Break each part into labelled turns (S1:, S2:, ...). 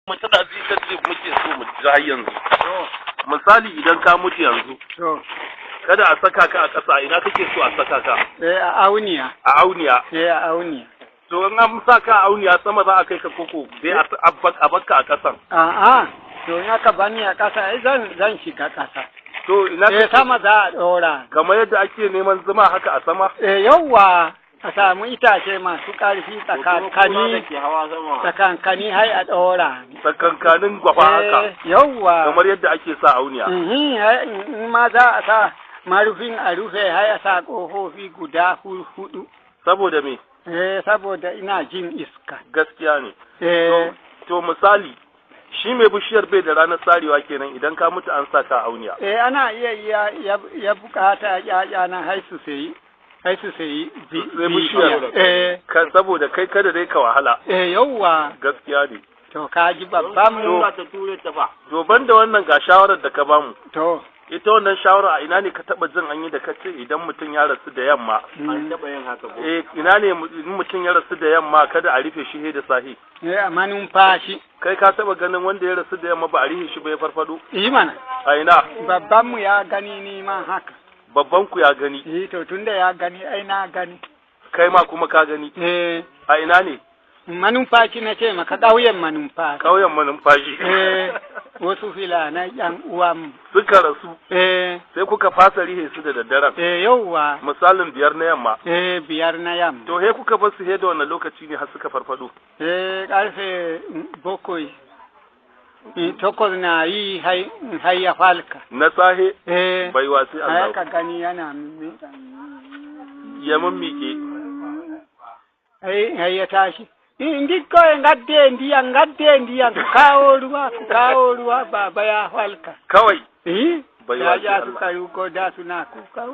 S1: Mace da zai kace muke so mu ji har yanzu. Misali idan ka mutu yanzu. Kada a saka ka a ƙasa, ina kake so a saka ka?
S2: A auniya.
S1: A auniya.
S2: A auniya.
S1: To in an sa ka a auniya sama za a kai ka koko sai a bakka a ƙasan.
S2: A'a, to in aka bani a ƙasa ai zan shiga ƙasa.
S1: To ina kake
S2: sama za a ɗora.
S1: Kamar yadda ake neman zuma haka a sama?
S2: Yawwa. A samu itace masu ƙarfi tsakankani hai a ɗora.
S1: Tsakankanin gwafa haka?
S2: Yawwa.
S1: Kamar yadda ake sa auniya?
S2: In ma za a sa marufin a rufe hai a sa ƙofofi guda hudu.
S1: Saboda me?
S2: Saboda ina jin iska.
S1: Gaskiya ne. To misali, shi mai bishiyar bai da ranar sarewa kenan idan ka mutu an sa ka auniya.
S2: Ana iya ya bukata ya na haisu sai. Su sai
S1: bishiyar kan saboda kai kada dai ka wahala
S2: yauwa
S1: gaskiya ne
S2: to ka ji babban mu
S1: ta ture ta ba to banda wannan ga shawarar da ka bamu
S2: to
S1: ita wannan shawara a ina ne ka taba jin an yi da kace idan mutum ya rasu da yamma an taba yin haka ko ina ne mutum ya rasu da yamma kada a rufe shi da sahi
S2: a manumfashi
S1: kai ka taba ganin wanda ya rasu da yamma ba a rufe shi ba ya farfado
S2: mana
S1: a ina
S2: babban mu ya gani ni ma haka
S1: babban ku ya gani
S2: to tunda ya gani ai na gani
S1: kai ma kuma ka gani a ina ne
S2: manumfashi na ce maka ƙauyen manumfashi
S1: ƙauyen manumfashi
S2: wasu filana yan uwan
S1: suka rasu sai kuka fasa rihe su da daddaren
S2: yauwa
S1: misalin 5 na yamma
S2: 5 na yamma
S1: to he kuka bar su he da wannan lokaci ne har suka farfado
S2: karfe 7 takwas na yi hai ya falka.
S1: Na sahe? Bai wasi Allah.
S2: Ka gani yana
S1: ya mummike.
S2: Hai ya tashi. Ndiko ngadde ndiyan kawo ruwa baba ya falka.
S1: Kawai?
S2: Bai wasi Allah. Ya suka yuko da suna kuka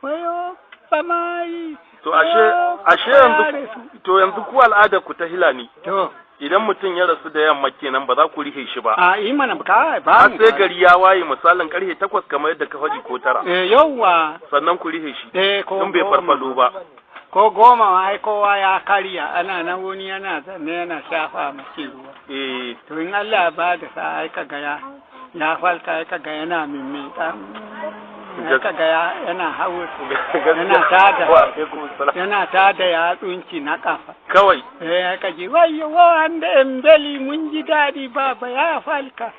S2: wayo bamai.
S1: To ashe yanzu ku al'ada ku ta hilani.
S2: To.
S1: Idan mutum ya rasu da yamma kenan ba za ku rihe shi ba.
S2: Mana ba.
S1: Har sai gari ya waye misalin karfe 8 kamar yadda ka faɗi ko 9.
S2: Yawwa.
S1: Sannan ku rihe shi.
S2: Ko
S1: bai farfado ba.
S2: Ko 10 ai kowa ya karya ana nan wani yana zanne yana shafa mace ruwa. To in Allah ba da sa ai kaga ya falka ai kaga yana mimmiƙa. Kaga yana hawo yana tada yatsunci na kafa
S1: kawai
S2: ka ji wayo wanda embeli mun ji dadi baba ya falka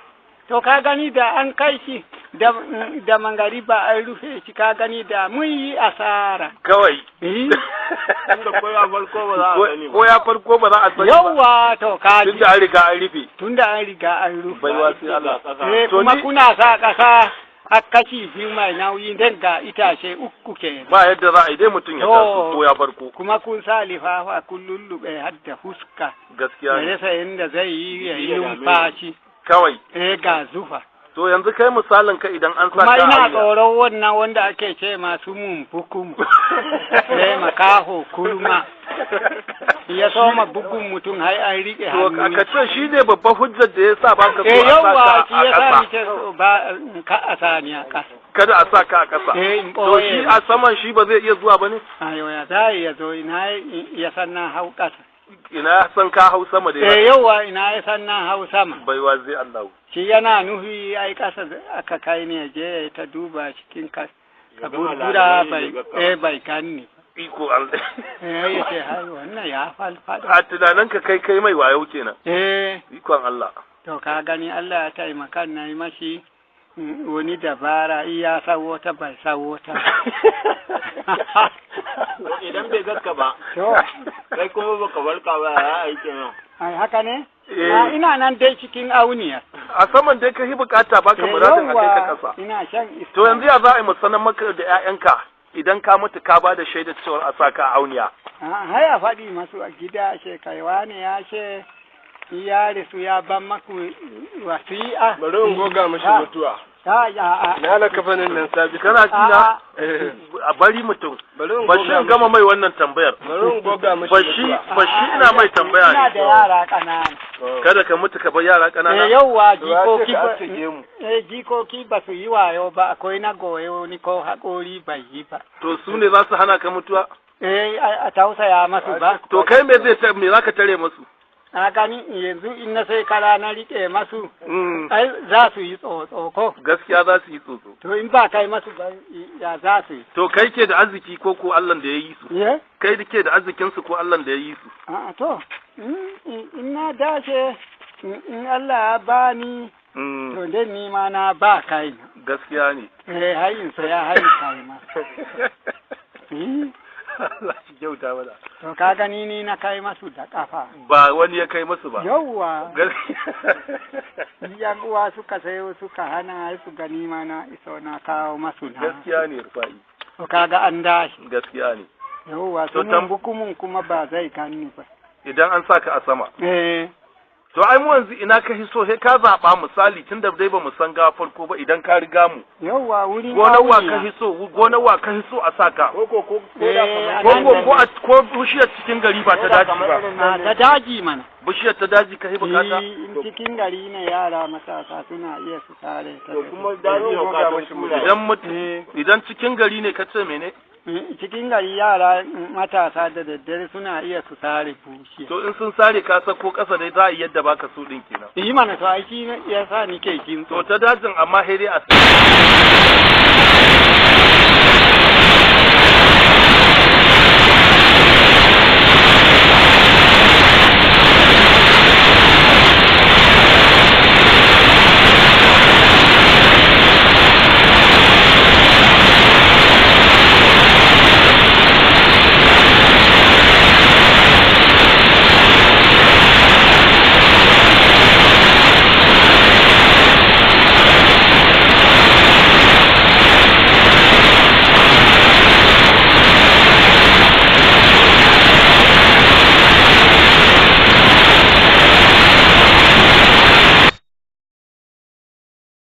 S2: to ka gani da an kai shi da mangariba an rufe shi ka gani da mun yi asara
S1: kawai ko ya farko ba za a sani
S2: yawa to ka ji
S1: tunda an riga an rufe
S2: bai wasi Allah kuma kuna sa kasa kashi biyu mai nauyi dan ga itace 3 ke
S1: ba yadda za a yi dai mutum ya tasu ko ya farko
S2: kuma kun sa lifafa kun lullube hadda fuska
S1: gaskiya ne
S2: rasa inda zai yi numfashi
S1: kawai
S2: ga zufa
S1: to yanzu kai misalin ka idan an saka
S2: kuma ina tsoron wannan wanda ake ce masu mun hukum makaho kurma ya soma bugun mutum har an rike hannu
S1: ka ce shi ne babban hujjar da ya sa ba ka so
S2: a saka a ƙasa shi so ba ka a sani a ƙasa
S1: kada a sa ka a ƙasa to shi a saman shi ba zai iya zuwa ba ne
S2: ayo ya zai ya zo ina ya san na hau ƙasa
S1: ina san ka hau sama da
S2: yawa ina ya san na hau sama
S1: bai wa zai Allah
S2: shi yana nufi ai ƙasa aka kai ne je ta duba cikin ka burbura bai ganni
S1: iko Allah
S2: ya ce hai wannan ya falfada
S1: a tunanin ka kai mai wayo kenan ikon Allah
S2: to ka gani Allah ya taimaka na yi mashi wani dabara iya sawo ta bai sawo ta
S3: idan bai gaska ba kai kuma baka barka ba ya aike nan
S2: ai haka ne ina nan dai cikin auniya
S1: a saman dai ka yi bukata baka muradin a kai ka kasa
S2: ina shan iska
S1: to yanzu ya za a yi musanan maka da ƴaƴanka idan ka mutu ka ba da shaidar cewa a saka a auniya
S2: hai a faɗi masu a gida shekaiwa ne ya ce ya rasu ya ban maku wasi'a
S3: bari in goga mashi mutuwa na la kafanin nan sabi
S1: kana kina a bari mutum bashi gama mai wannan tambayar
S3: bari in goga mashi
S1: bashi ina mai tambaya ne
S2: ina da yara kanana
S1: kada ka mutu ka bar yara kanana
S2: yauwa jikoki ba su yi wayo ba akwai na goyo ni ko haƙori bai yi ba
S1: to su ne za su hana ka mutuwa
S2: a tausaya masu ba
S1: to kai me zaka tare masu
S2: a gani yanzu in na sai kara na rike masu ai za su yi tsotso ko
S1: gaskiya za su yi tsotso
S2: to in ba kai masu ba ya za su yi
S1: to kai ke da arziki ko Allah da ya yi su kai da ke da arzikin su ko Allah da ya yi su
S2: a to in na dace in Allah ya bani to dai ni ma na ba kai
S1: gaskiya ne
S2: hayin sa ya hayi kai ma
S1: Allah shi kyauta mana.
S2: To ka gani ni na kai masu da kafa.
S1: Ba wani ya kai masu ba.
S2: Yawwa. Yan uwa suka sayo suka hana su gani ma na iso na kawo masu na.
S1: Gaskiya ne Rufai.
S2: To kaga an dashi.
S1: Gaskiya ne.
S2: Yawwa sun bukumun kuma ba zai gani ba.
S1: Idan an saka a sama. To ai mu yanzu ina ka hiso sai ka zaba misali tunda dai ba mu san ga farko ba idan ka riga mu.
S2: Yawwa wurin
S1: gonar wa ka hiso a saka. Ko bishiyar cikin gari ba ta daji ba.
S2: Ta daji mana.
S1: Bishiyar ta daji ka bukata.
S2: In cikin gari ne yara matasa suna iya su sare ta.
S3: To kuma daji
S1: idan cikin gari ne ka ce mene?
S2: Cikin gari yara matasa da daddare suna iya su sare bushiya.
S1: To in sun sare ka sako kasa dai za a yi yadda baka so din kenan.
S2: Yi mana to aiki ya sa ni ke kin.
S1: To ta dajin amma sai dai a